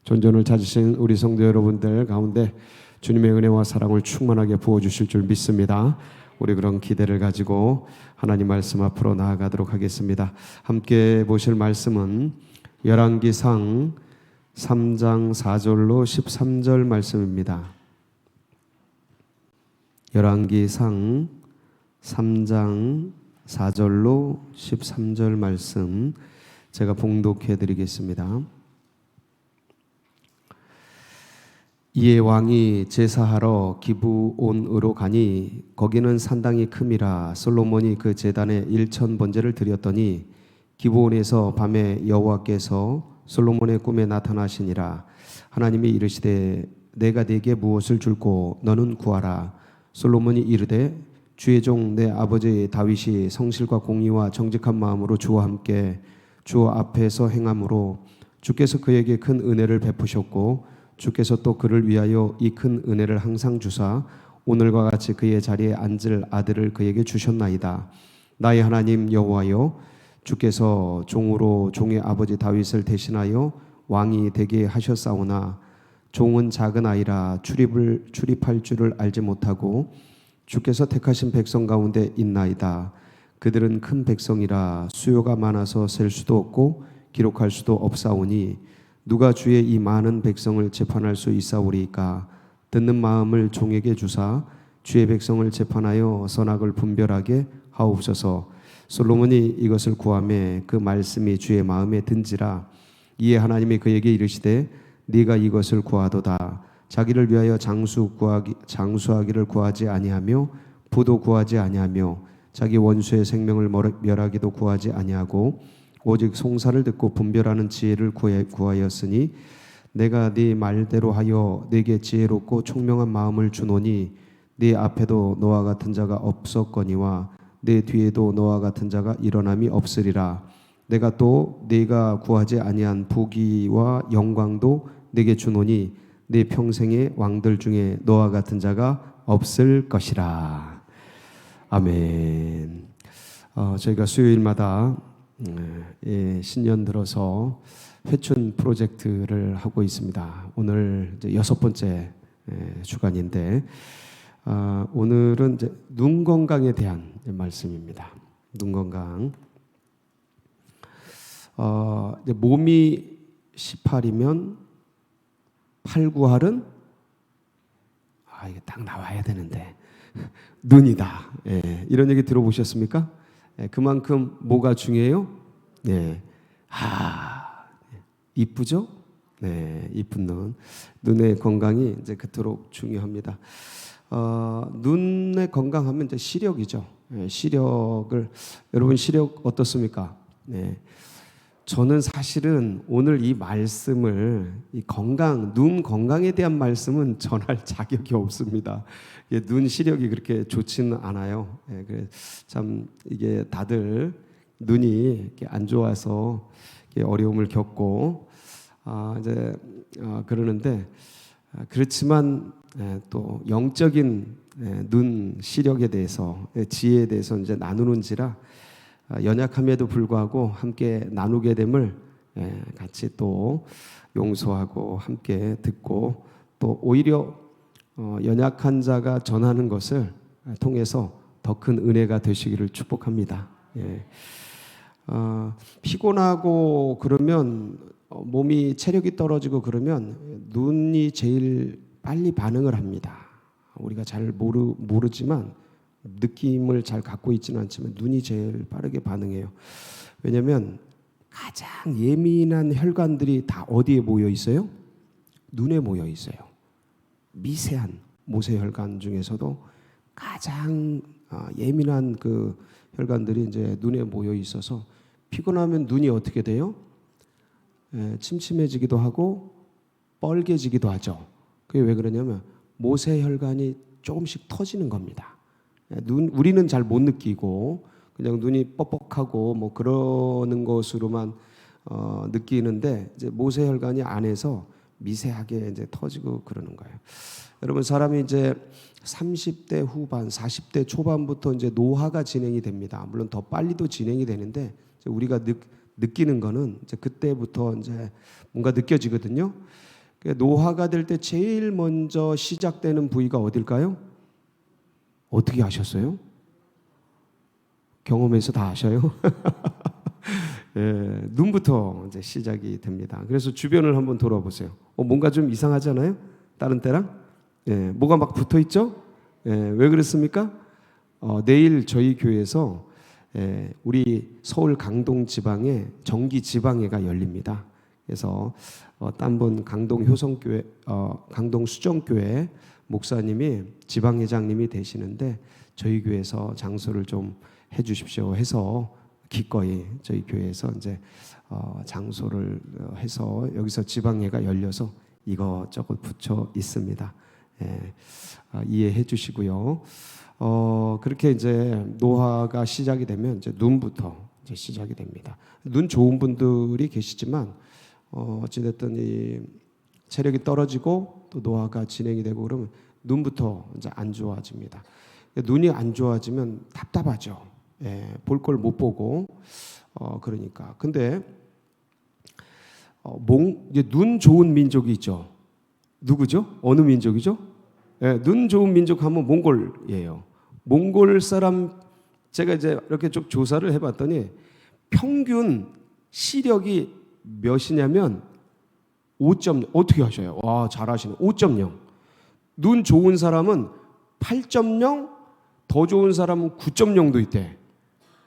존전을 찾으신 우리 성도 여러분들 가운데 주님의 은혜와 사랑을 충만하게 부어주실 줄 믿습니다. 우리 그런 기대를 가지고 하나님 말씀 앞으로 나아가도록 하겠습니다. 함께 보실 말씀은 열왕기상 3장 4절로 13절 말씀입니다. 열왕기상 3장 4절로 13절 말씀 제가 봉독해 드리겠습니다. 이에 왕이 제사하러 기브온으로 가니 거기는 산당이 큼이라 솔로몬이 그 제단에 1000번제를 드렸더니 기브온에서 밤에 여호와께서 솔로몬의 꿈에 나타나시니라. 하나님이 이르시되 내가 네게 무엇을 줄고 너는 구하라. 솔로몬이 이르되 주의 종 내 아버지 다윗이 성실과 공의와 정직한 마음으로 주와 함께 주 앞에서 행함으로 주께서 그에게 큰 은혜를 베푸셨고 주께서 또 그를 위하여 이 큰 은혜를 항상 주사 오늘과 같이 그의 자리에 앉을 아들을 그에게 주셨나이다. 나의 하나님 여호와여, 주께서 종으로 종의 아버지 다윗을 대신하여 왕이 되게 하셨사오나 종은 작은 아이라 출입할 줄을 알지 못하고 주께서 택하신 백성 가운데 있나이다. 그들은 큰 백성이라 수요가 많아서 셀 수도 없고 기록할 수도 없사오니 누가 주의 이 많은 백성을 재판할 수 있사오리이까. 듣는 마음을 종에게 주사 주의 백성을 재판하여 선악을 분별하게 하옵소서. 솔로몬이 이것을 구하매 그 말씀이 주의 마음에 든지라. 이에 하나님이 그에게 이르시되 네가 이것을 구하도다. 자기를 위하여 장수하기를 구하지 아니하며 부도 구하지 아니하며 자기 원수의 생명을 멸하기도 구하지 아니하고 오직 송사를 듣고 분별하는 지혜를 구하였으니 내가 네 말대로 하여 네게 지혜롭고 총명한 마음을 주노니 네 앞에도 너와 같은 자가 없었거니와 네 뒤에도 너와 같은 자가 일어남이 없으리라. 내가 또 네가 구하지 아니한 부귀와 영광도 네게 주노니 네 평생의 왕들 중에 너와 같은 자가 없을 것이라. 아멘. 저희가 수요일마다 신년 들어서 회춘 프로젝트를 하고 있습니다. 오늘 이제 6번째 주간인데 오늘은 이제 눈 건강에 대한 말씀입니다. 눈 건강. 이제 몸이 18이면 8, 9할은 이게 딱 나와야 되는데 눈이다. 이런 얘기 들어보셨습니까? 그만큼 뭐가 중요해요? 이쁘죠? 이쁜 눈. 눈의 건강이 이제 그토록 중요합니다. 눈의 건강하면 이제 시력이죠. 시력을 여러분 시력 어떻습니까? 저는 사실은 오늘 이 말씀을 눈 건강에 대한 말씀은 전할 자격이 없습니다. 눈 시력이 그렇게 좋지는 않아요. 참 이게 다들 눈이 이렇게 안 좋아서 이렇게 어려움을 겪고 그러는데 그렇지만 또 영적인 눈 시력에 대해서 지혜에 대해서 이제 나누는지라 연약함에도 불구하고 함께 나누게 됨을 같이 또 용서하고 함께 듣고 또 오히려 연약한 자가 전하는 것을 통해서 더 큰 은혜가 되시기를 축복합니다. 피곤하고 그러면 몸이 체력이 떨어지고 그러면 눈이 제일 빨리 반응을 합니다. 우리가 잘 모르지만 느낌을 잘 갖고 있지는 않지만 눈이 제일 빠르게 반응해요. 왜냐하면 가장 예민한 혈관들이 다 어디에 모여 있어요? 눈에 모여 있어요. 미세한 모세혈관 중에서도 가장 예민한 그 혈관들이 이제 눈에 모여 있어서 피곤하면 눈이 어떻게 돼요? 침침해지기도 하고 뻘개지기도 하죠. 그게 왜 그러냐면 모세혈관이 조금씩 터지는 겁니다. 우리는 잘 못 느끼고 그냥 눈이 뻑뻑하고 뭐 그러는 것으로만 느끼는데 이제 모세혈관이 안에서 미세하게 이제 터지고 그러는 거예요. 여러분 사람이 이제 30대 후반, 40대 초반부터 이제 노화가 진행이 됩니다. 물론 더 빨리도 진행이 되는데 우리가 느끼는 거는 이제 그때부터 이제 뭔가 느껴지거든요. 노화가 될 때 제일 먼저 시작되는 부위가 어딜까요? 어떻게 아셨어요? 경험에서 다 아셔요? 예, 눈부터 이제 시작이 됩니다. 그래서 주변을 한번 돌아보세요. 뭔가 좀 이상하잖아요? 다른 때랑? 예, 뭐가 막 붙어 있죠? 예, 왜 그렇습니까? 내일 저희 교회에서 우리 서울 강동 지방에 정기 지방회가 열립니다. 그래서 딴번 강동 효성교회, 강동 수정교회 목사님이 지방회장님이 되시는데 저희 교회에서 장소를 좀 해주십시오 해서 기꺼이 저희 교회에서 이제 장소를 해서 여기서 지방회가 열려서 이것저것 붙여 있습니다. 이해해 주시고요. 그렇게 이제 노화가 시작이 되면 이제 눈부터 이제 시작이 됩니다. 눈 좋은 분들이 계시지만 어찌됐든 이 체력이 떨어지고 또 노화가 진행이 되고 그러면 눈부터 이제 안 좋아집니다. 눈이 안 좋아지면 답답하죠. 볼 걸 못 보고 그러니까. 근데 이제 눈 좋은 민족이 있죠. 누구죠? 어느 민족이죠? 눈 좋은 민족 하면 몽골이에요. 몽골 사람 제가 이제 이렇게 쭉 조사를 해봤더니 평균 시력이 몇이냐면 5점. 어떻게 하셔요? 와, 잘하시네. 5.0. 눈 좋은 사람은 8.0, 더 좋은 사람은 9.0도 있대.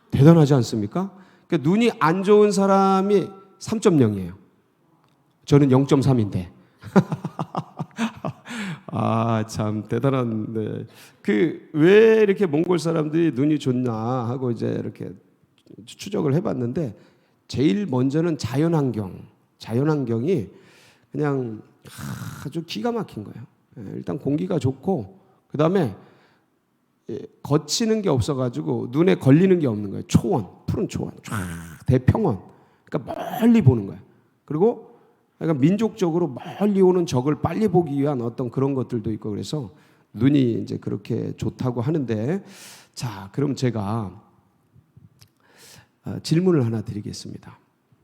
대단하지 않습니까? 그러니까 눈이 안 좋은 사람이 3.0이에요. 저는 0.3인데. 참 대단한데. 왜 이렇게 몽골 사람들이 눈이 좋나 하고 이제 이렇게 추적을 해봤는데 제일 먼저는 자연환경이 그냥 아주 기가 막힌 거예요. 일단 공기가 좋고 그 다음에 거치는 게 없어가지고 눈에 걸리는 게 없는 거예요. 초원, 푸른 초원, 쫙 대평원. 그러니까 멀리 보는 거예요. 그리고 그러니까 민족적으로 멀리 오는 적을 빨리 보기 위한 어떤 그런 것들도 있고 그래서 눈이 이제 그렇게 좋다고 하는데 자, 그럼 제가 질문을 하나 드리겠습니다.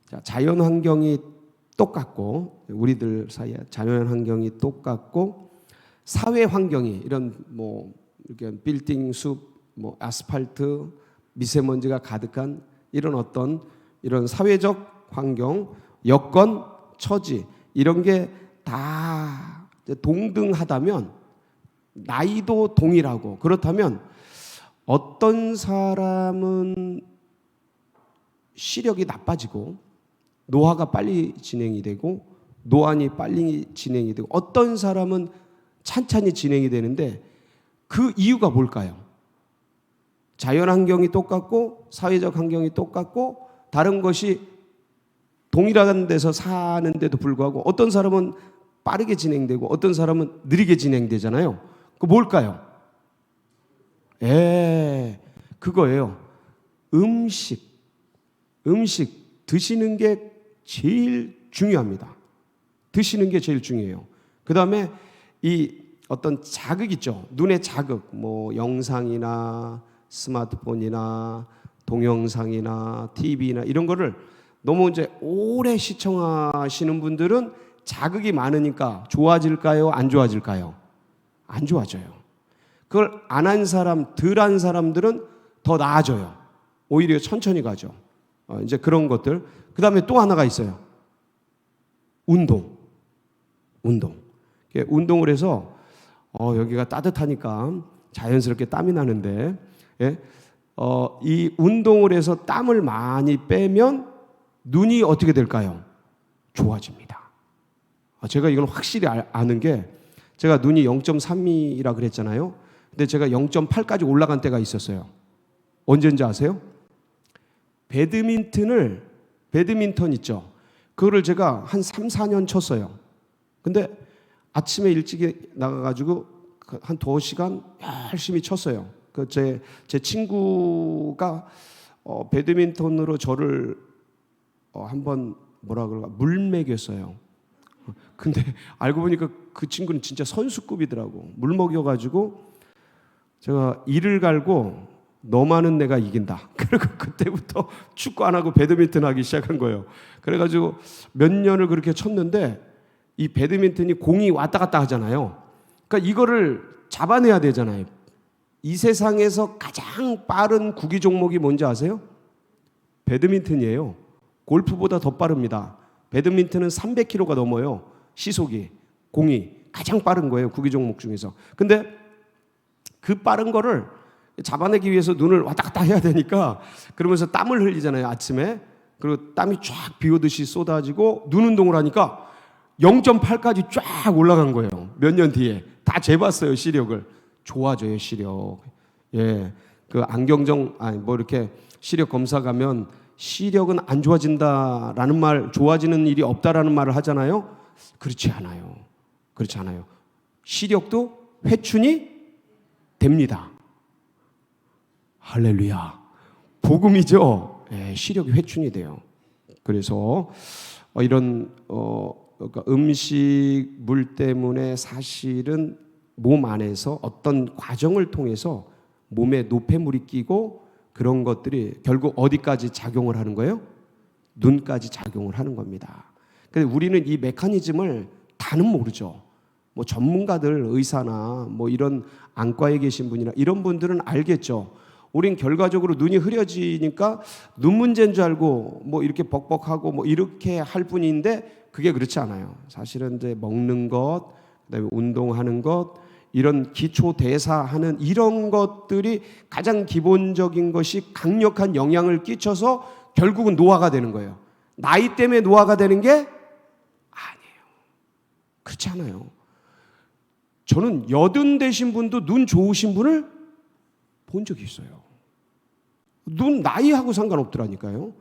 자, 자연 환경이 똑같고 우리들 사이에 자연 환경이 똑같고 사회 환경이 이런 뭐 이렇게 빌딩 숲, 뭐 아스팔트, 미세먼지가 가득한 이런 어떤 이런 사회적 환경, 여건, 처지 이런 게 다 동등하다면 나이도 동일하고 그렇다면 어떤 사람은 시력이 나빠지고 노화가 빨리 진행이 되고 노안이 빨리 진행이 되고 어떤 사람은 찬찬히 진행이 되는데 그 이유가 뭘까요? 자연 환경이 똑같고 사회적 환경이 똑같고 다른 것이 동일한 데서 사는데도 불구하고 어떤 사람은 빠르게 진행되고 어떤 사람은 느리게 진행되잖아요. 그 뭘까요? 그거예요. 음식 드시는 게 제일 중요합니다. 드시는 게 제일 중요해요. 그 다음에 이 어떤 자극 있죠. 눈의 자극, 뭐 영상이나 스마트폰이나 동영상이나 TV나 이런 거를 너무 이제 오래 시청하시는 분들은 자극이 많으니까 좋아질까요? 안 좋아질까요? 안 좋아져요. 그걸 안 한 사람, 덜 한 사람들은 더 나아져요. 오히려 천천히 가죠. 이제 그런 것들. 그 다음에 또 하나가 있어요. 운동. 운동을 해서 여기가 따뜻하니까 자연스럽게 땀이 나는데 이 운동을 해서 땀을 많이 빼면 눈이 어떻게 될까요? 좋아집니다. 제가 이걸 확실히 아는 게 제가 눈이 0.3이라 그랬잖아요. 근데 제가 0.8까지 올라간 때가 있었어요. 언제인지 아세요? 배드민턴 있죠. 그거를 제가 한 3, 4년 쳤어요. 근데 아침에 일찍 나가가지고 한 2시간 열심히 쳤어요. 제 친구가 배드민턴으로 저를 한번 뭐라 그럴까 물 먹였어요. 근데 알고 보니까 그 친구는 진짜 선수급이더라고. 물 먹여가지고 제가 이를 갈고 너만은 내가 이긴다. 그리고 그때부터 축구 안 하고 배드민턴 하기 시작한 거예요. 그래가지고 몇 년을 그렇게 쳤는데 이 배드민턴이 공이 왔다 갔다 하잖아요. 그러니까 이거를 잡아내야 되잖아요. 이 세상에서 가장 빠른 구기 종목이 뭔지 아세요? 배드민턴이에요. 골프보다 더 빠릅니다. 배드민턴은 300km가 넘어요. 시속이, 공이 가장 빠른 거예요. 구기 종목 중에서. 근데 그 빠른 거를 잡아내기 위해서 눈을 왔다 갔다 해야 되니까 그러면서 땀을 흘리잖아요. 아침에. 그리고 땀이 쫙 비오듯이 쏟아지고 눈 운동을 하니까 0.8까지 쫙 올라간 거예요. 몇 년 뒤에. 다 재봤어요. 시력을. 좋아져요. 시력. 예. 그 안경정 이렇게 시력 검사 가면 시력은 안 좋아진다라는 말, 좋아지는 일이 없다라는 말을 하잖아요. 그렇지 않아요. 그렇지 않아요. 시력도 회춘이 됩니다. 할렐루야. 복음이죠. 예, 시력이 회춘이 돼요. 그래서 이런 그러니까 음식, 물 때문에 사실은 몸 안에서 어떤 과정을 통해서 몸에 노폐물이 끼고 그런 것들이 결국 어디까지 작용을 하는 거예요? 눈까지 작용을 하는 겁니다. 근데 우리는 이 메커니즘을 다는 모르죠. 뭐 전문가들, 의사나 뭐 이런 안과에 계신 분이나 이런 분들은 알겠죠. 우린 결과적으로 눈이 흐려지니까 눈 문제인 줄 알고 뭐 이렇게 벅벅하고 뭐 이렇게 할 뿐인데 그게 그렇지 않아요. 사실은 이제 먹는 것, 그다음에 운동하는 것, 이런 기초 대사하는 이런 것들이 가장 기본적인 것이 강력한 영향을 끼쳐서 결국은 노화가 되는 거예요. 나이 때문에 노화가 되는 게 아니에요. 그렇지 않아요. 저는 80 되신 분도 눈 좋으신 분을 본 적이 있어요. 눈 나이하고 상관없더라니까요.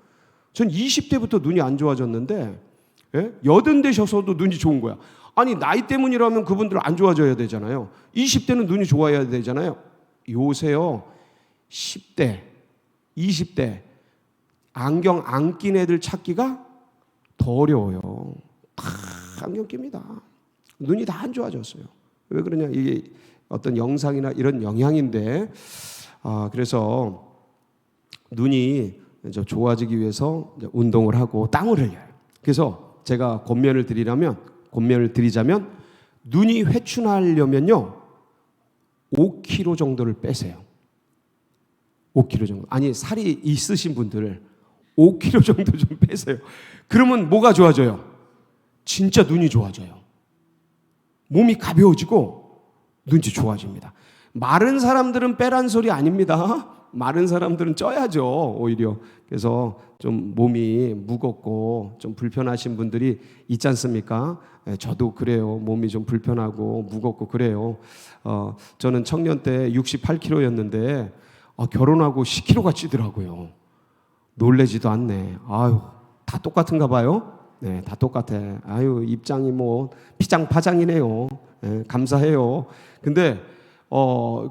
전 20대부터 눈이 안 좋아졌는데 80 되셔서도 눈이 좋은 거야. 아니 나이 때문이라면 그분들 안 좋아져야 되잖아요. 20대는 눈이 좋아야 되잖아요. 요새요 10대, 20대 안경 안 낀 애들 찾기가 더 어려워요. 다 안경 낍니다. 눈이 다 안 좋아졌어요. 왜 그러냐? 이게 어떤 영상이나 이런 영향인데 그래서 눈이 이제 좋아지기 위해서 이제 운동을 하고 땀을 흘려요. 그래서 제가 권면을 드리자면 눈이 회춘하려면요 5kg 정도를 빼세요. 5kg 정도. 아니 살이 있으신 분들 5kg 정도 좀 빼세요. 그러면 뭐가 좋아져요? 진짜 눈이 좋아져요. 몸이 가벼워지고 눈이 좋아집니다. 마른 사람들은 빼란 소리 아닙니다. 마른 사람들은 쪄야죠, 오히려. 그래서 좀 몸이 무겁고 좀 불편하신 분들이 있지 않습니까? 저도 그래요. 몸이 좀 불편하고 무겁고 그래요. 저는 청년 때 68kg였는데 결혼하고 10kg가 찌더라고요. 놀래지도 않네. 아유, 다 똑같은가 봐요. 네, 다 똑같아. 아유, 입장이 뭐 피장파장이네요. 네, 감사해요. 근데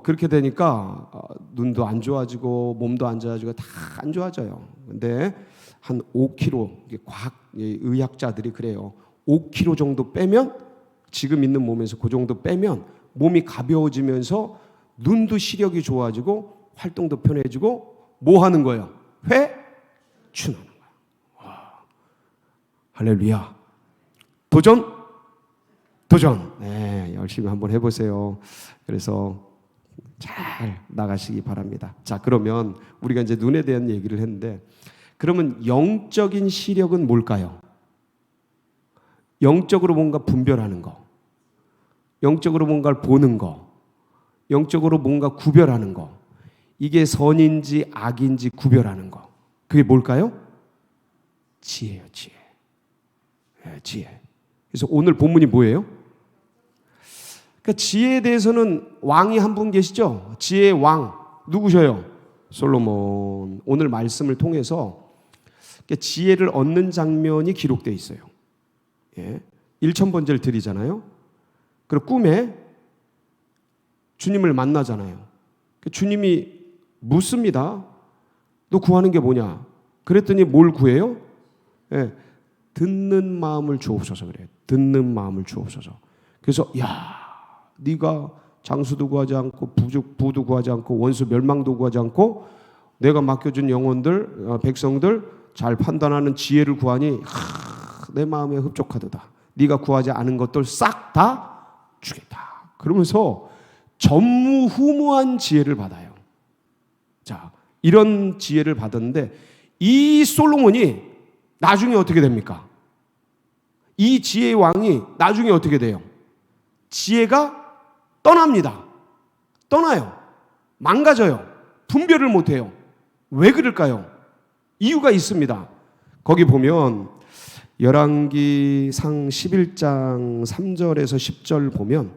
그렇게 되니까 눈도 안 좋아지고 몸도 안 좋아지고 다 안 좋아져요. 근데 한 5kg, 과학 의학자들이 그래요. 5kg 정도 빼면 지금 있는 몸에서 그 정도 빼면 몸이 가벼워지면서 눈도 시력이 좋아지고 활동도 편해지고 뭐 하는 거예요? 회춘하는 거예요. 와, 할렐루야. 도전. 네, 열심히 한번 해보세요. 그래서 잘 나가시기 바랍니다. 자, 그러면 우리가 이제 눈에 대한 얘기를 했는데, 그러면 영적인 시력은 뭘까요? 영적으로 뭔가 분별하는 거, 영적으로 뭔가를 보는 거, 영적으로 뭔가 구별하는 거, 이게 선인지 악인지 구별하는 거, 그게 뭘까요? 지혜예요, 지혜. 네, 지혜. 그래서 오늘 본문이 뭐예요? 그러니까 지혜에 대해서는 왕이 한 분 계시죠? 지혜의 왕 누구셔요? 솔로몬. 오늘 말씀을 통해서 지혜를 얻는 장면이 기록되어 있어요. 예. 1,000번제를 드리잖아요. 그리고 꿈에 주님을 만나잖아요. 주님이 묻습니다. 너 구하는 게 뭐냐? 그랬더니 뭘 구해요? 예. 듣는 마음을 주옵소서 그래요. 듣는 마음을 주옵소서. 그래서 네가 장수도 구하지 않고 부도 구하지 않고 원수 멸망도 구하지 않고 내가 맡겨준 영혼들 백성들 잘 판단하는 지혜를 구하니 내 마음에 흡족하도다. 네가 구하지 않은 것들 싹 다 주겠다. 그러면서 전무후무한 지혜를 받아요. 자, 이런 지혜를 받았는데 이 솔로몬이 나중에 어떻게 됩니까? 이 지혜의 왕이 나중에 어떻게 돼요? 지혜가 떠납니다. 떠나요. 망가져요. 분별을 못해요. 왜 그럴까요? 이유가 있습니다. 거기 보면 열왕기상 11장 3절에서 10절 보면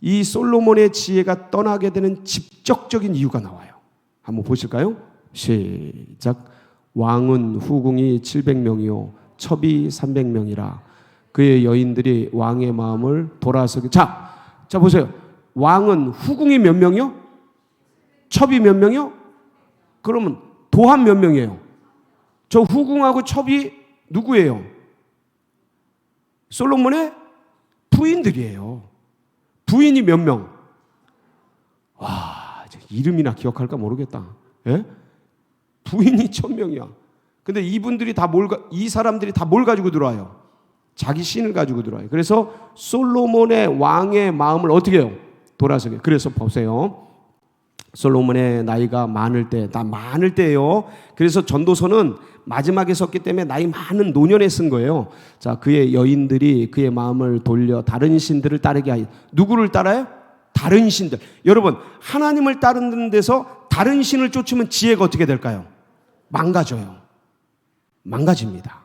이 솔로몬의 지혜가 떠나게 되는 직접적인 이유가 나와요. 한번 보실까요? 시작. 왕은 후궁이 700명이요 첩이 300명이라 그의 여인들이 왕의 마음을 돌아서게. 자 보세요. 왕은 후궁이 몇 명이요? 첩이 몇 명이요? 그러면 도한 몇 명이에요? 저 후궁하고 첩이 누구예요? 솔로몬의 부인들이에요. 부인이 몇 명? 와, 이름이나 기억할까 모르겠다. 예? 부인이 1000명이야. 근데 이분들이 다 이 사람들이 다 뭘 가지고 들어와요? 자기 신을 가지고 들어와요. 그래서 솔로몬의 왕의 마음을 어떻게 해요? 돌아서게. 그래서 보세요. 솔로몬의 나이가 많을 때예요. 그래서 전도서는 마지막에 썼기 때문에 나이 많은 노년에 쓴 거예요. 자, 그의 여인들이 그의 마음을 돌려 다른 신들을 따르게 하여. 누구를 따라요? 다른 신들. 여러분, 하나님을 따르는 데서 다른 신을 쫓으면 지혜가 어떻게 될까요? 망가져요. 망가집니다.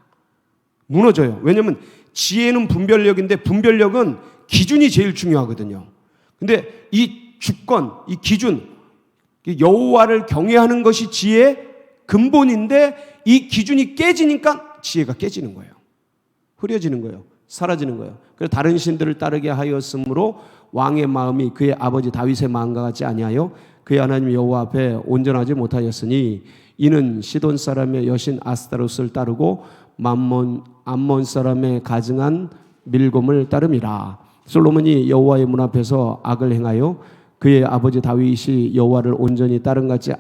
무너져요. 왜냐하면 지혜는 분별력인데 분별력은 기준이 제일 중요하거든요. 근데 이 주권, 이 기준, 여호와를 경외하는 것이 지혜의 근본인데 이 기준이 깨지니까 지혜가 깨지는 거예요. 흐려지는 거예요. 사라지는 거예요. 그래서 다른 신들을 따르게 하였으므로 왕의 마음이 그의 아버지 다윗의 마음과 같지 아니하여 그의 하나님 여호와 앞에 온전하지 못하였으니 이는 시돈 사람의 여신 아스타롯을 따르고 암몬 사람의 가증한 밀곰을 따름이라. 솔로몬이 여호와의 문 앞에서 악을 행하여 그의 아버지 다윗이 여호와를 온전히 따르지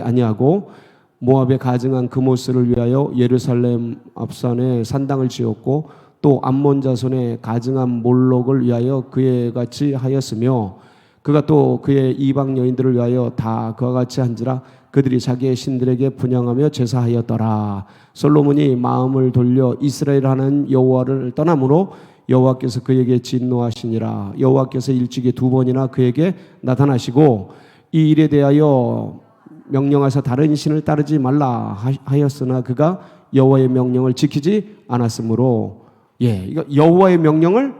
아니하고 모압의 가증한 그모스를 위하여 예루살렘 앞산에 산당을 지었고 또 암몬 자손의 가증한 몰록을 위하여 그에 같이 하였으며 그가 또 그의 이방 여인들을 위하여 다 그와 같이 한지라 그들이 자기의 신들에게 분향하며 제사하였더라. 솔로몬이 마음을 돌려 이스라엘 하는 여호와를 떠나므로 여호와께서 그에게 진노하시니라. 여호와께서 일찍이 2번이나 그에게 나타나시고 이 일에 대하여 명령하사 다른 신을 따르지 말라 하였으나 그가 여호와의 명령을 지키지 않았으므로, 이거 여호와의 명령을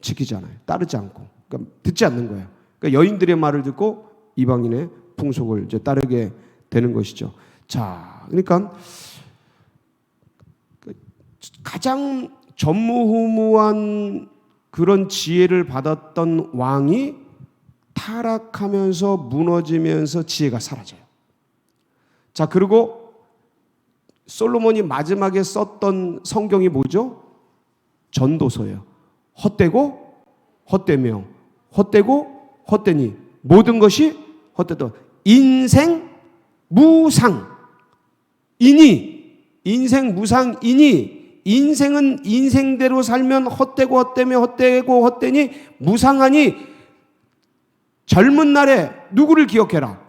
지키지 않아요. 따르지 않고, 그러니까 듣지 않는 거예요. 그러니까 여인들의 말을 듣고 이방인의 풍속을 이제 따르게 되는 것이죠. 자, 그러니까 가장 전무후무한 그런 지혜를 받았던 왕이 타락하면서 무너지면서 지혜가 사라져요. 자, 그리고 솔로몬이 마지막에 썼던 성경이 뭐죠? 전도서예요. 헛되고 헛되며 헛되고 헛되니 모든 것이 헛되다. 인생 무상이니 인생은 인생대로 살면 헛되고 헛되며 헛되고 헛되니 무상하니 젊은 날에 누구를 기억해라?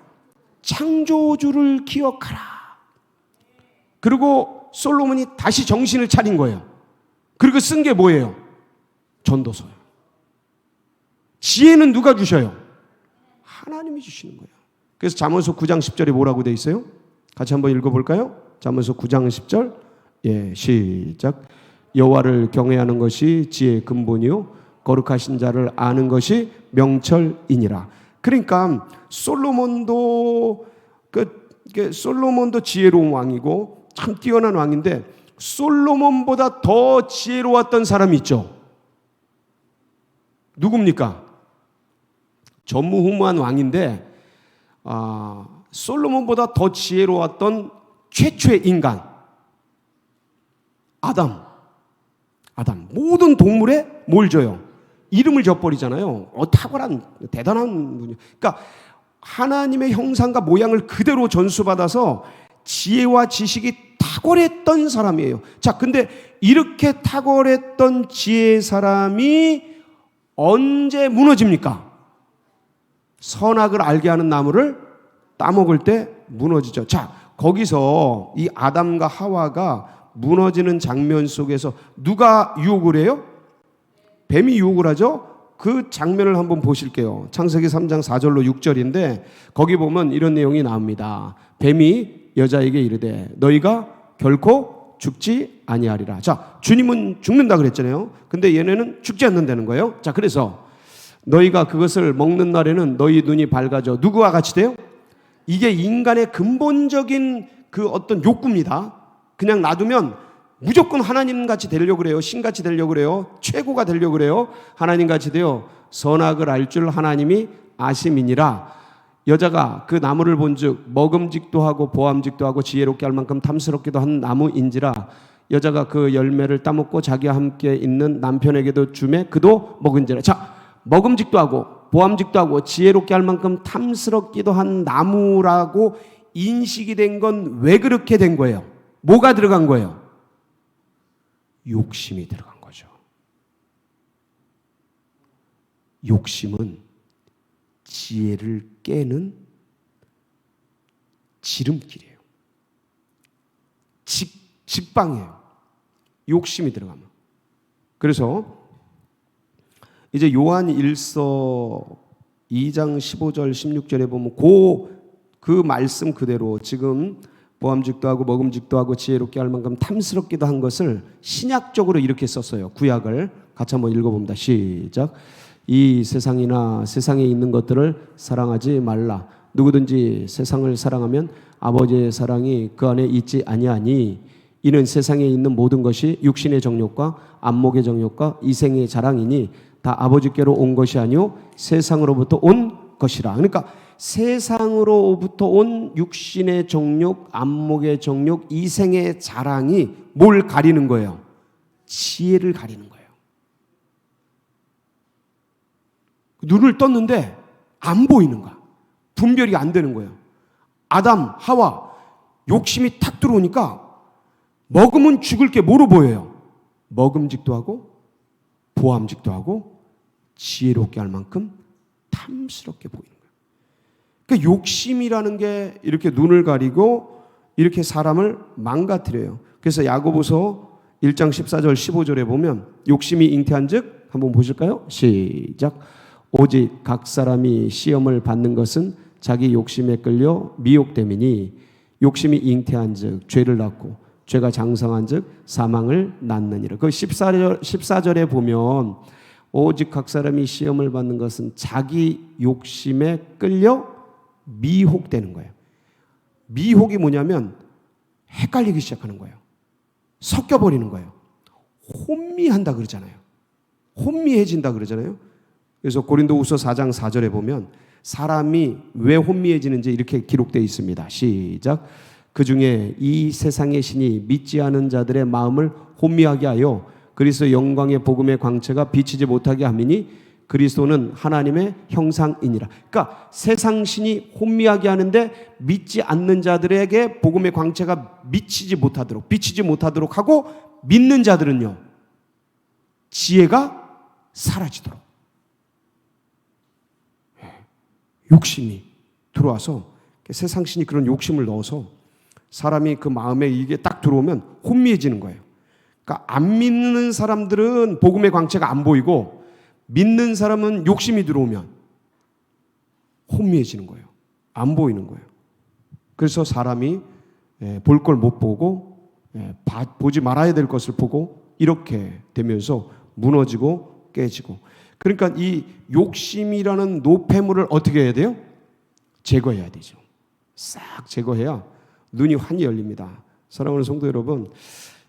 창조주를 기억하라. 그리고 솔로몬이 다시 정신을 차린 거예요. 그리고 쓴 게 뭐예요? 전도서예요. 지혜는 누가 주셔요? 하나님이 주시는 거예요. 그래서 잠언서 9장 10절에 뭐라고 되어 있어요? 같이 한번 읽어볼까요? 잠언서 9장 10절. 시작. 여호와를 경외하는 것이 지혜의 근본이요 거룩하신 자를 아는 것이 명철이니라. 그러니까 솔로몬도 지혜로운 왕이고 참 뛰어난 왕인데 솔로몬보다 더 지혜로웠던 사람이 있죠. 누굽니까? 전무후무한 왕인데 솔로몬보다 더 지혜로웠던 최초의 인간 아담. 모든 동물에 뭘 줘요? 이름을 져버리잖아요. 탁월한 대단한 분이에요. 그러니까 하나님의 형상과 모양을 그대로 전수받아서 지혜와 지식이 다 탁월했던 사람이에요. 자, 근데 이렇게 탁월했던 지혜의 사람이 언제 무너집니까? 선악을 알게 하는 나무를 따먹을 때 무너지죠. 자, 거기서 이 아담과 하와가 무너지는 장면 속에서 누가 유혹을 해요? 뱀이 유혹을 하죠. 그 장면을 한번 보실게요. 창세기 3장 4절로 6절인데 거기 보면 이런 내용이 나옵니다. 뱀이 여자에게 이르되 너희가 결코 죽지 아니하리라. 자, 주님은 죽는다 그랬잖아요. 근데 얘네는 죽지 않는다는 거예요. 자, 그래서 너희가 그것을 먹는 날에는 너희 눈이 밝아져. 누구와 같이 돼요? 이게 인간의 근본적인 그 어떤 욕구입니다. 그냥 놔두면 무조건 하나님같이 되려고 그래요. 신같이 되려고 그래요. 최고가 되려고 그래요. 하나님같이 되어 선악을 알 줄 하나님이 아심이니라. 여자가 그 나무를 본즉 먹음직도 하고 보암직도 하고 지혜롭게 할 만큼 탐스럽기도 한 나무인지라. 여자가 그 열매를 따먹고 자기와 함께 있는 남편에게도 주매 그도 먹은지라. 자, 먹음직도 하고 보암직도 하고 지혜롭게 할 만큼 탐스럽기도 한 나무라고 인식이 된 건 왜 그렇게 된 거예요? 뭐가 들어간 거예요? 욕심이 들어간 거죠. 욕심은 지혜를 깨는 지름길이에요. 직방이에요. 욕심이 들어가면. 그래서 이제 요한 1서 2장 15절 16절에 보면 그 말씀 그대로 지금 보암직도 하고 먹음직도 하고 지혜롭게 할 만큼 탐스럽기도 한 것을 신약적으로 이렇게 썼어요. 구약을 같이 한번 읽어봅니다. 시작. 이 세상이나 세상에 있는 것들을 사랑하지 말라. 누구든지 세상을 사랑하면 아버지의 사랑이 그 안에 있지 아니하니 이는 세상에 있는 모든 것이 육신의 정욕과 안목의 정욕과 이생의 자랑이니 다 아버지께로 온 것이 아니요 세상으로부터 온 것이라. 그러니까 세상으로부터 온 육신의 정욕, 안목의 정욕, 이생의 자랑이 뭘 가리는 거예요? 지혜를 가리는 거예요. 눈을 떴는데 안 보이는 거야. 분별이 안 되는 거예요. 아담, 하와 욕심이 탁 들어오니까 먹으면 죽을 게 뭐로 보여요? 먹음직도 하고 보암직도 하고 지혜롭게 할 만큼 탐스럽게 보이는 거예요. 그러니까 욕심이라는 게 이렇게 눈을 가리고 이렇게 사람을 망가뜨려요. 그래서 야고보서 1장 14절 15절에 보면 욕심이 잉태한 즉 한번 보실까요? 시작. 오직 각 사람이 시험을 받는 것은 자기 욕심에 끌려 미혹됨이니 욕심이 잉태한 즉 죄를 낳고 죄가 장성한 즉 사망을 낳느니라. 그 14절에 보면 오직 각 사람이 시험을 받는 것은 자기 욕심에 끌려 미혹되는 거예요. 미혹이 뭐냐면 헷갈리기 시작하는 거예요. 섞여버리는 거예요. 혼미한다 그러잖아요. 혼미해진다 그러잖아요. 그래서 고린도후서 4장 4절에 보면 사람이 왜 혼미해지는지 이렇게 기록되어 있습니다. 시작. 그 중에 이 세상의 신이 믿지 않은 자들의 마음을 혼미하게 하여 그리스도 영광의 복음의 광채가 비치지 못하게 함이니 그리스도는 하나님의 형상이니라. 그러니까 세상 신이 혼미하게 하는데 믿지 않는 자들에게 복음의 광채가 비치지 못하도록 하고 믿는 자들은요 지혜가 사라지도록 욕심이 들어와서 세상 신이 그런 욕심을 넣어서 사람이 그 마음에 이게 딱 들어오면 혼미해지는 거예요. 그러니까 안 믿는 사람들은 복음의 광채가 안 보이고 믿는 사람은 욕심이 들어오면 혼미해지는 거예요. 안 보이는 거예요. 그래서 사람이 볼 걸 못 보고 보지 말아야 될 것을 보고 이렇게 되면서 무너지고 깨지고. 그러니까 이 욕심이라는 노폐물을 어떻게 해야 돼요? 제거해야 되죠. 싹 제거해야 눈이 환히 열립니다. 사랑하는 성도 여러분,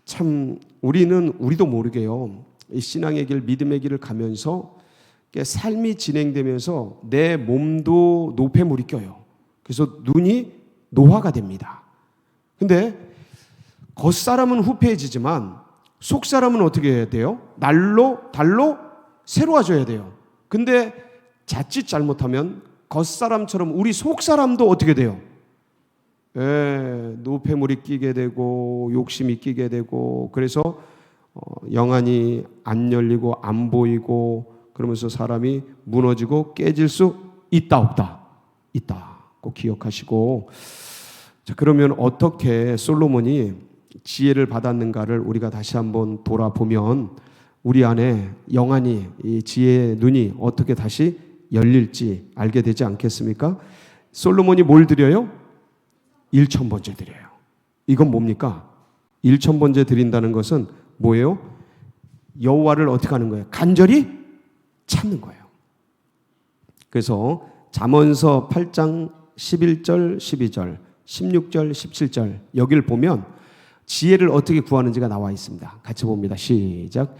참 우리도 모르게요. 이 신앙의 길, 믿음의 길을 가면서 삶이 진행되면서 내 몸도 노폐물이 껴요. 그래서 눈이 노화가 됩니다. 근데 겉사람은 후패해지지만 속사람은 어떻게 해야 돼요? 달로 새로워져야 돼요. 근데 자칫 잘못하면 겉사람처럼 우리 속사람도 어떻게 돼요? 노폐물이 끼게 되고 욕심이 끼게 되고, 그래서 영안이 안 열리고 안 보이고, 그러면서 사람이 무너지고 깨질 수 있다 없다? 있다. 꼭 기억하시고, 자, 그러면 어떻게 솔로몬이 지혜를 받았는가를 우리가 다시 한번 돌아보면 우리 안에 영안이, 이 지혜의 눈이 어떻게 다시 열릴지 알게 되지 않겠습니까? 솔로몬이 뭘 드려요? 1,000번째 드려요. 이건 뭡니까? 1,000번째 드린다는 것은 뭐예요? 여호와를 어떻게 하는 거예요? 간절히 찾는 거예요. 그래서 잠언서 8장 11절, 12절, 16절, 17절 여기를 보면 지혜를 어떻게 구하는지가 나와 있습니다. 같이 봅니다. 시작.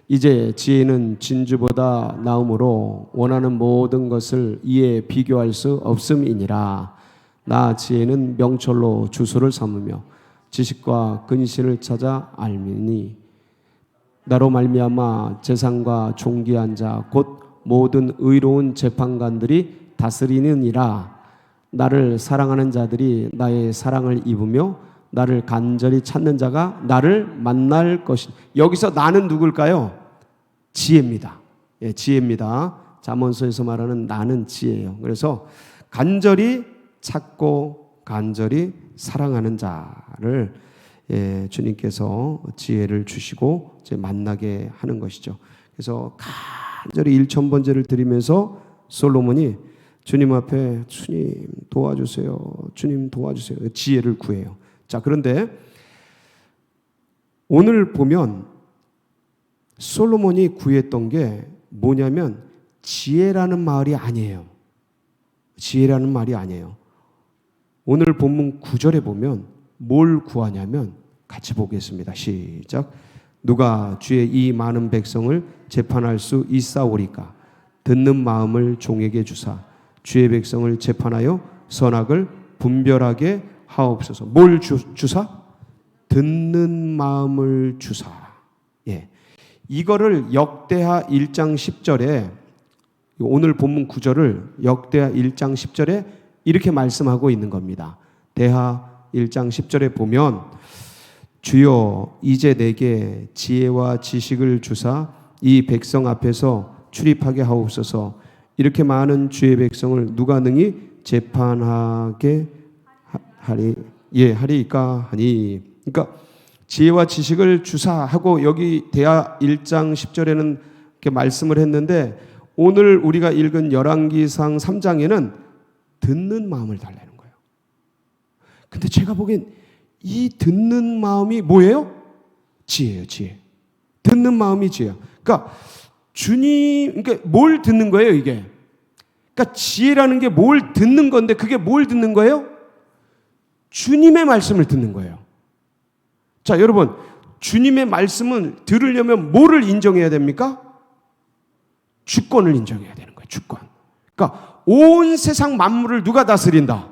이제 지혜는 진주보다 나음으로 원하는 모든 것을 이에 비교할 수 없음이니라. 나 지혜는 명철로 주소를 삼으며 지식과 근신을 찾아 알미니 나로 말미암아 재상과 존귀한 자 곧 모든 의로운 재판관들이 다스리느니라. 나를 사랑하는 자들이 나의 사랑을 입으며 나를 간절히 찾는 자가 나를 만날 것이. 여기서 나는 누굴까요? 지혜입니다. 예, 지혜입니다. 잠언서에서 말하는 나는 지혜예요. 그래서 간절히 찾고 간절히 사랑하는 자를 주님께서 지혜를 주시고 이제 만나게 하는 것이죠. 그래서 간절히 1,000번째를 드리면서 솔로몬이 주님 앞에 주님 도와주세요. 주님 도와주세요. 지혜를 구해요. 자, 그런데 오늘 보면 솔로몬이 구했던 게 뭐냐면 지혜라는 말이 아니에요. 지혜라는 말이 아니에요. 오늘 본문 9절에 보면 뭘 구하냐면 같이 보겠습니다. 시작. 누가 주의 이 많은 백성을 재판할 수 있사오리까? 듣는 마음을 종에게 주사 주의 백성을 재판하여 선악을 분별하게 하옵소서. 뭘 주사? 듣는 마음을 주사. 예. 이거를 역대하 1장 10절에 오늘 본문 9절을 역대하 1장 10절에 이렇게 말씀하고 있는 겁니다. 대하 1장 10절에 보면 주여 이제 내게 지혜와 지식을 주사 이 백성 앞에서 출입하게 하옵소서. 이렇게 많은 주의 백성을 누가 능히 재판하게 하리까 하니. 그러니까 지혜와 지식을 주사하고 여기 대하 1장 10절에는 이렇게 말씀을 했는데 오늘 우리가 읽은 열왕기상 3장에는 듣는 마음을 달라는 거예요. 근데 제가 보기엔 이 듣는 마음이 뭐예요? 지혜예요, 지혜. 듣는 마음이 지혜예요. 그러니까 주님, 그러니까 뭘 듣는 거예요, 이게? 그러니까 지혜라는 게 뭘 듣는 건데 그게 뭘 듣는 거예요? 주님의 말씀을 듣는 거예요. 자, 여러분, 주님의 말씀은 들으려면 뭐를 인정해야 됩니까? 주권을 인정해야 되는 거예요, 주권. 그러니까 온 세상 만물을 누가 다스린다?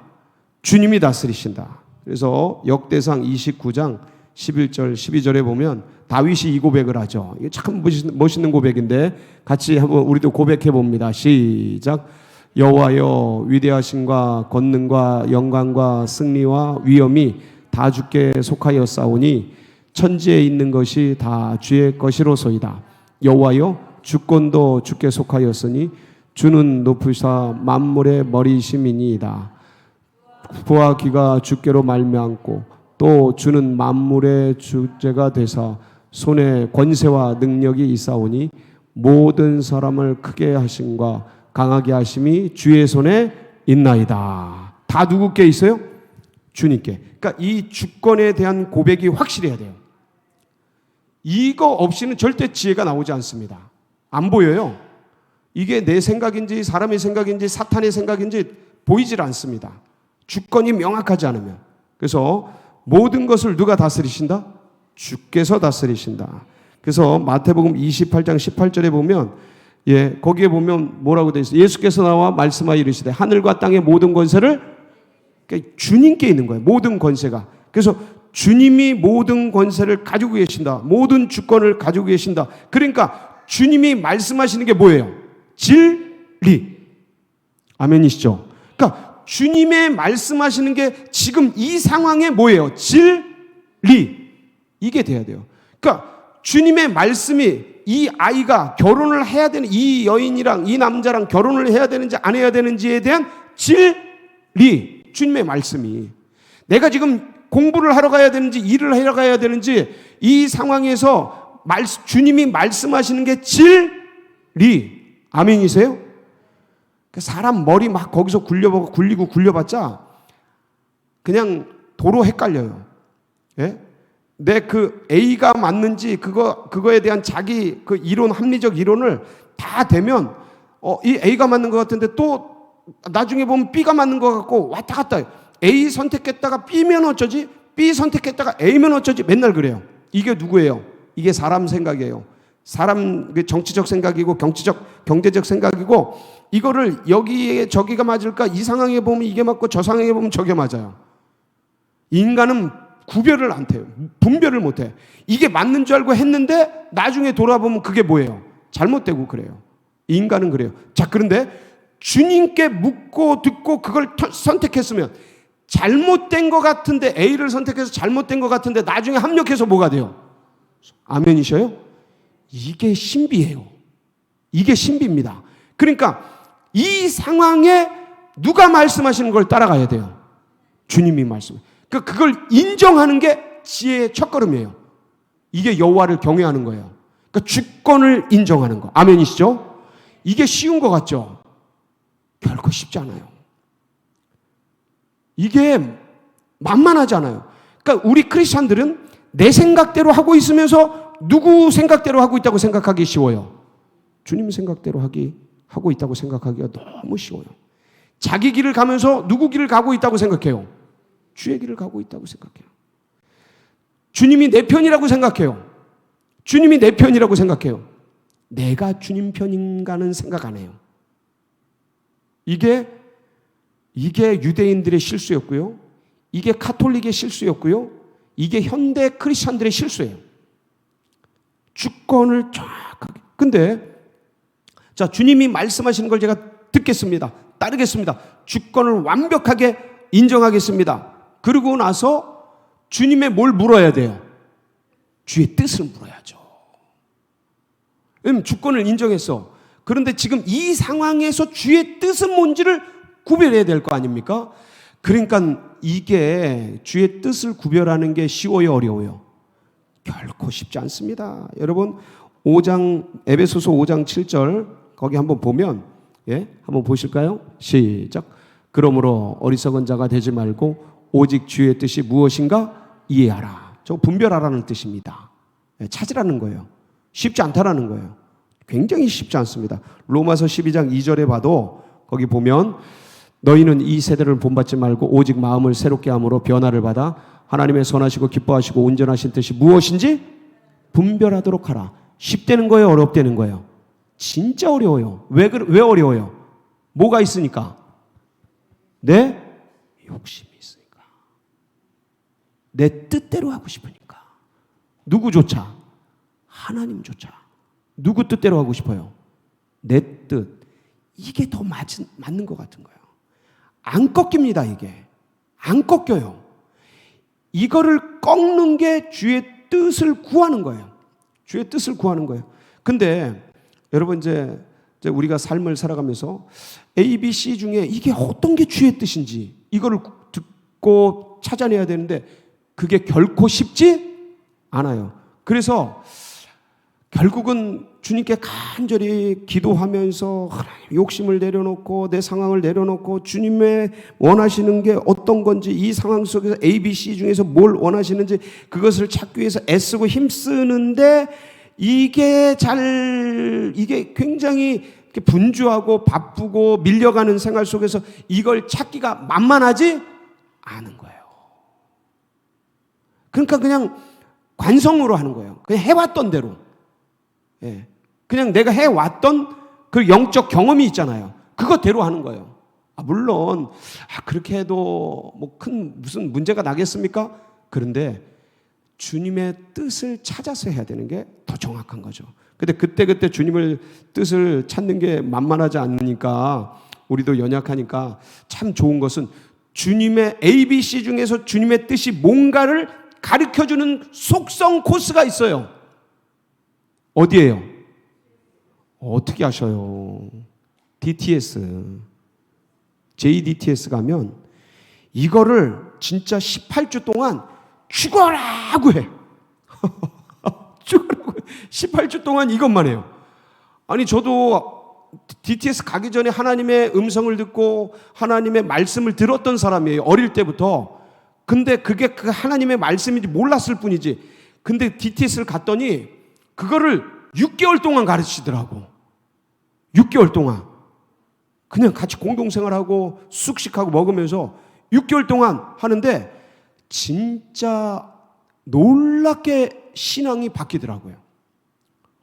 주님이 다스리신다. 그래서 역대상 29장 11절, 12절에 보면 다윗이 이 고백을 하죠. 이게 참 멋있는 고백인데 같이 한번 우리도 고백해 봅니다. 시작. 여호와여 위대하심과 권능과 영광과 승리와 위엄이 다 주께 속하였사오니 천지에 있는 것이 다 주의 것이로소이다. 여호와여 주권도 주께 속하였으니 주는 높으사 만물의 머리심이니이다. 부와 귀가 주께로 말미암고 또 주는 만물의 주제가 되사 손에 권세와 능력이 있사오니 모든 사람을 크게 하심과 강하게 하심이 주의 손에 있나이다. 다 누구께 있어요? 주님께. 그러니까 이 주권에 대한 고백이 확실해야 돼요. 이거 없이는 절대 지혜가 나오지 않습니다. 안 보여요. 이게 내 생각인지 사람의 생각인지 사탄의 생각인지 보이질 않습니다. 주권이 명확하지 않으면. 그래서 모든 것을 누가 다스리신다? 주께서 다스리신다. 그래서 마태복음 28장 18절에 보면 거기에 보면 뭐라고 되어 있어요? 예수께서 나와 말씀하여 이르시되 하늘과 땅의 모든 권세를 그러니까 주님께 있는 거예요. 모든 권세가. 그래서 주님이 모든 권세를 가지고 계신다. 모든 주권을 가지고 계신다. 그러니까 주님이 말씀하시는 게 뭐예요? 진리. 아멘이시죠? 그러니까 주님의 말씀하시는 게 지금 이 상황에 뭐예요? 진리. 이게 돼야 돼요. 그러니까 주님의 말씀이 이 아이가 결혼을 해야 되는, 이 여인이랑 이 남자랑 결혼을 해야 되는지 안 해야 되는지에 대한 진리. 주님의 말씀이. 내가 지금 공부를 하러 가야 되는지 일을 하러 가야 되는지 이 상황에서 주님이 말씀하시는 게 진리. 아멘이세요? 사람 머리 막 거기서 굴리고 굴려봤자 그냥 도로 헷갈려요. 예? 내 그 A가 맞는지 그거에 대한 자기 그 이론, 합리적 이론을 다 대면 이 A가 맞는 것 같은데 또 나중에 보면 B가 맞는 것 같고 왔다 갔다 해요. A 선택했다가 B면 어쩌지? B 선택했다가 A면 어쩌지? 맨날 그래요. 이게 누구예요? 이게 사람 생각이에요. 사람 정치적 생각이고 경제적 생각이고, 이거를 여기에 저기가 맞을까? 이 상황에 보면 이게 맞고 저 상황에 보면 저게 맞아요. 인간은 구별을 안 해요. 분별을 못 해. 이게 맞는 줄 알고 했는데 나중에 돌아보면 그게 뭐예요? 잘못되고 그래요. 인간은 그래요. 자, 그런데 주님께 묻고 듣고 그걸 선택했으면, 잘못된 것 같은데 A를 선택해서 잘못된 것 같은데 나중에 합력해서 뭐가 돼요? 아멘이셔요? 이게 신비예요. 이게 신비입니다. 그러니까 이 상황에 누가 말씀하시는 걸 따라가야 돼요? 주님이 말씀. 그걸 인정하는 게 지혜의 첫걸음이에요. 이게 여호와를 경외하는 거예요. 그러니까 주권을 인정하는 거. 아멘이시죠? 이게 쉬운 것 같죠? 결코 쉽지 않아요. 이게 만만하지 않아요. 그러니까 우리 크리스찬들은 내 생각대로 하고 있으면서 누구 생각대로 하고 있다고 생각하기 쉬워요. 주님 생각대로 하고 있다고 생각하기가 너무 쉬워요. 자기 길을 가면서 누구 길을 가고 있다고 생각해요? 주의 길을 가고 있다고 생각해요. 주님이 내 편이라고 생각해요. 주님이 내 편이라고 생각해요. 내가 주님 편인가는 생각 안 해요. 이게 유대인들의 실수였고요. 이게 카톨릭의 실수였고요. 이게 현대 크리스찬들의 실수예요. 주권을 정확하게. 근데 자, 주님이 말씀하시는 걸 제가 듣겠습니다. 따르겠습니다. 주권을 완벽하게 인정하겠습니다. 그러고 나서 주님의 뭘 물어야 돼요? 주의 뜻을 물어야죠. 왜냐면 주권을 인정했어. 그런데 지금 이 상황에서 주의 뜻은 뭔지를 구별해야 될 거 아닙니까? 그러니까 이게 주의 뜻을 구별하는 게 쉬워요, 어려워요? 결코 쉽지 않습니다. 여러분, 에베소서 5장 7절 거기 한번 보면, 한번 보실까요? 시작. 그러므로 어리석은 자가 되지 말고 오직 주의 뜻이 무엇인가 이해하라. 저 분별하라는 뜻입니다. 찾으라는 거예요. 쉽지 않다라는 거예요. 굉장히 쉽지 않습니다. 로마서 12장 2절에 봐도 거기 보면, 너희는 이 세대를 본받지 말고 오직 마음을 새롭게 함으로 변화를 받아 하나님의 선하시고 기뻐하시고 온전하신 뜻이 무엇인지 분별하도록 하라. 쉽다는 거예요, 어렵다는 거예요? 진짜 어려워요. 왜 어려워요? 뭐가 있으니까? 내 욕심이 있으니까. 내 뜻대로 하고 싶으니까. 누구조차? 하나님조차. 누구 뜻대로 하고 싶어요? 내 뜻. 이게 더 맞는 것 같은 거예요. 안 꺾입니다, 이게. 안 꺾여요. 이거를 꺾는 게 주의 뜻을 구하는 거예요. 주의 뜻을 구하는 거예요. 근데 여러분, 이제 우리가 삶을 살아가면서 A, B, C 중에 이게 어떤 게 주의 뜻인지 이거를 듣고 찾아내야 되는데 그게 결코 쉽지 않아요. 그래서 결국은 주님께 간절히 기도하면서 욕심을 내려놓고 내 상황을 내려놓고 주님의 원하시는 게 어떤 건지, 이 상황 속에서 A, B, C 중에서 뭘 원하시는지 그것을 찾기 위해서 애쓰고 힘쓰는데 이게 굉장히 분주하고 바쁘고 밀려가는 생활 속에서 이걸 찾기가 만만하지 않은 거예요. 그러니까 그냥 관성으로 하는 거예요. 그냥 해왔던 대로. 그냥 내가 해왔던 그 영적 경험이 있잖아요. 그거대로 하는 거예요. 물론 그렇게 해도 뭐 큰 무슨 문제가 나겠습니까? 그런데 주님의 뜻을 찾아서 해야 되는 게 더 정확한 거죠. 근데 그때 주님을 뜻을 찾는 게 만만하지 않으니까 우리도 연약하니까 참 좋은 것은 주님의 ABC 중에서 주님의 뜻이 뭔가를 가르쳐주는 속성 코스가 있어요. 어디예요? 어떻게 하셔요? DTS, JDTS 가면 이거를 진짜 18주 동안 죽어라고 해. 죽어라고 해. 18주 동안 이것만 해요. 아니 저도 DTS 가기 전에 하나님의 음성을 듣고 하나님의 말씀을 들었던 사람이에요. 어릴 때부터. 근데 그게 그 하나님의 말씀인지 몰랐을 뿐이지. 근데 DTS를 갔더니 그거를 6개월 동안 가르치더라고. 6개월 동안. 그냥 같이 공동생활하고 숙식하고 먹으면서 6개월 동안 하는데 진짜 놀랍게 신앙이 바뀌더라고요.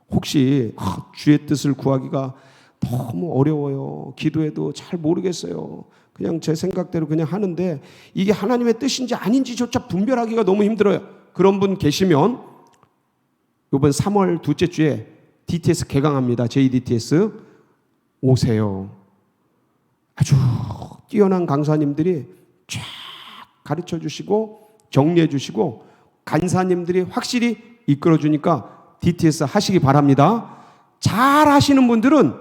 혹시 주의 뜻을 구하기가 너무 어려워요. 기도해도 잘 모르겠어요. 그냥 제 생각대로 그냥 하는데 이게 하나님의 뜻인지 아닌지조차 분별하기가 너무 힘들어요. 그런 분 계시면 이번 3월 둘째 주에 DTS 개강합니다. JDTS 오세요. 아주 뛰어난 강사님들이 쫙 가르쳐 주시고 정리해 주시고 간사님들이 확실히 이끌어 주니까 DTS 하시기 바랍니다. 잘 하시는 분들은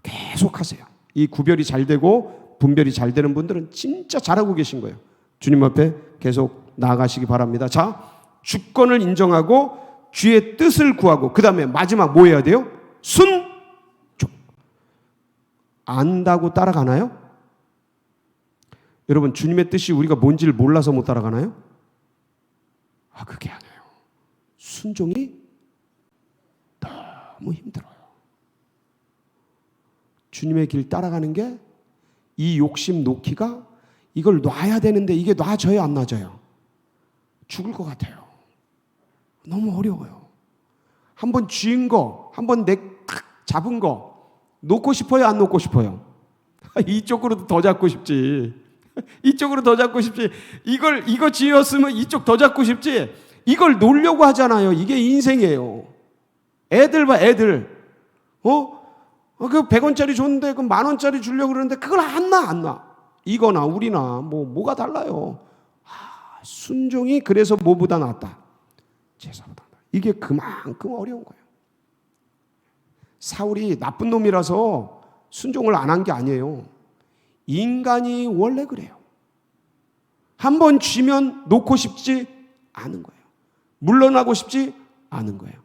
계속 하세요. 이 구별이 잘 되고 분별이 잘 되는 분들은 진짜 잘하고 계신 거예요. 주님 앞에 계속 나아가시기 바랍니다. 자, 주권을 인정하고 주의 뜻을 구하고 그 다음에 마지막 뭐 해야 돼요? 순종. 안다고 따라가나요? 여러분 주님의 뜻이 우리가 뭔지를 몰라서 못 따라가나요? 그게 아니에요. 순종이 너무 힘들어요. 주님의 길 따라가는 게 이 욕심 놓기가 이걸 놔야 되는데 이게 놔져요 안 놔져요? 죽을 것 같아요. 너무 어려워요. 한번 쥐은 거, 한번 잡은 거 놓고 싶어요 안 놓고 싶어요? 이쪽으로도 더 잡고 싶지. 이쪽으로 더 잡고 싶지. 이거 쥐었으면 이쪽 더 잡고 싶지. 이걸 놓으려고 하잖아요. 이게 인생이에요. 애들 봐, 애들. 그 100원짜리 줬는데 그 10,000원짜리 주려고 그러는데 그걸 안 놔. 이거나 우리나 뭐가 달라요. 순종이 그래서 뭐보다 낫다. 제사보다 낫다. 이게 그만큼 어려운 거예요. 사울이 나쁜 놈이라서 순종을 안 한 게 아니에요. 인간이 원래 그래요. 한번 쥐면 놓고 싶지 않은 거예요. 물러나고 싶지 않은 거예요.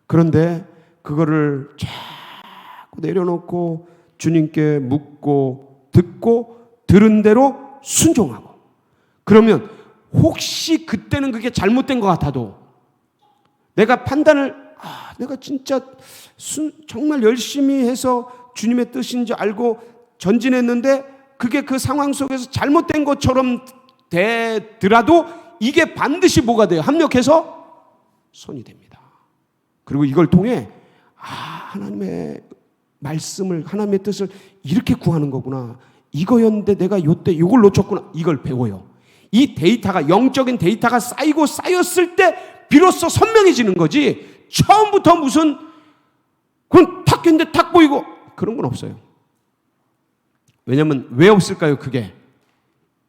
그런데 그거를 자꾸 내려놓고 주님께 묻고 듣고 들은 대로 순종하고 그러면 혹시 그때는 그게 잘못된 것 같아도 내가 판단을 내가 진짜 정말 열심히 해서 주님의 뜻인지 알고 전진했는데 그게 그 상황 속에서 잘못된 것처럼 되더라도 이게 반드시 뭐가 돼요? 합력해서 손이 됩니다. 그리고 이걸 통해 하나님의 말씀을 하나님의 뜻을 이렇게 구하는 거구나. 이거였는데 내가 요때 이걸 놓쳤구나. 이걸 배워요. 이 데이터가 영적인 데이터가 쌓였을 때 비로소 선명해지는 거지. 처음부터 무슨 그건 탁 했는데 탁 보이고 그런 건 없어요. 왜냐하면 왜 없을까요? 그게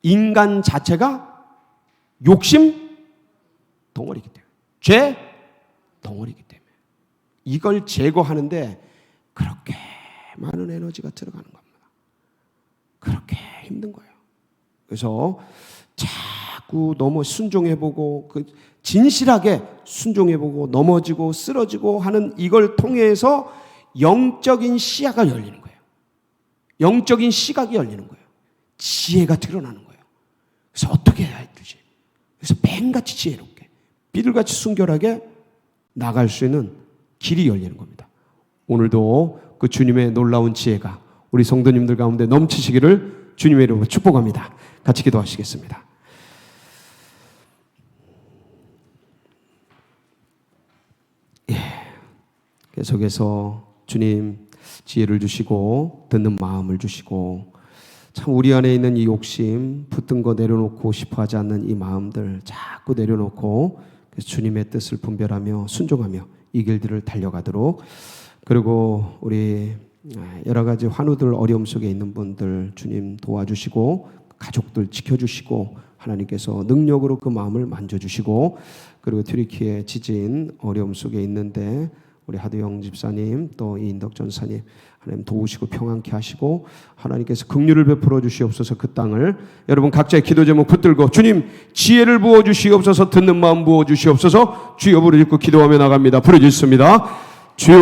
인간 자체가 욕심 덩어리이기 때문에 죄 덩어리이기 때문에 이걸 제거하는데 그렇게 많은 에너지가 들어가는 겁니다. 그렇게 힘든 거예요. 그래서 자꾸 순종해보고 진실하게 순종해보고 넘어지고 쓰러지고 하는 이걸 통해서 영적인 시야가 열리는 거예요. 영적인 시각이 열리는 거예요. 지혜가 드러나는 거예요. 그래서 어떻게 해야 되지? 그래서 뱀같이 지혜롭게 비둘같이 순결하게 나갈 수 있는 길이 열리는 겁니다. 오늘도 그 주님의 놀라운 지혜가 우리 성도님들 가운데 넘치시기를 주님의 이름으로 축복합니다. 같이 기도하시겠습니다. 계속해서 주님 지혜를 주시고 듣는 마음을 주시고 참 우리 안에 있는 이 욕심 붙든 거 내려놓고 싶어하지 않는 이 마음들 자꾸 내려놓고 주님의 뜻을 분별하며 순종하며 이 길들을 달려가도록 그리고 우리 여러 가지 환우들 어려움 속에 있는 분들 주님 도와주시고 가족들 지켜주시고 하나님께서 능력으로 그 마음을 만져주시고 그리고 튀르키예 지진 어려움 속에 있는데 우리 하두영 집사님 또 이인덕 전사님 하나님 도우시고 평안케 하시고 하나님께서 긍휼을 베풀어 주시옵소서. 그 땅을 여러분 각자의 기도 제목 붙들고 주님 지혜를 부어 주시옵소서. 듣는 마음 부어 주시옵소서. 주여 부르짖고 기도하며 나갑니다. 부르짖습니다. 주여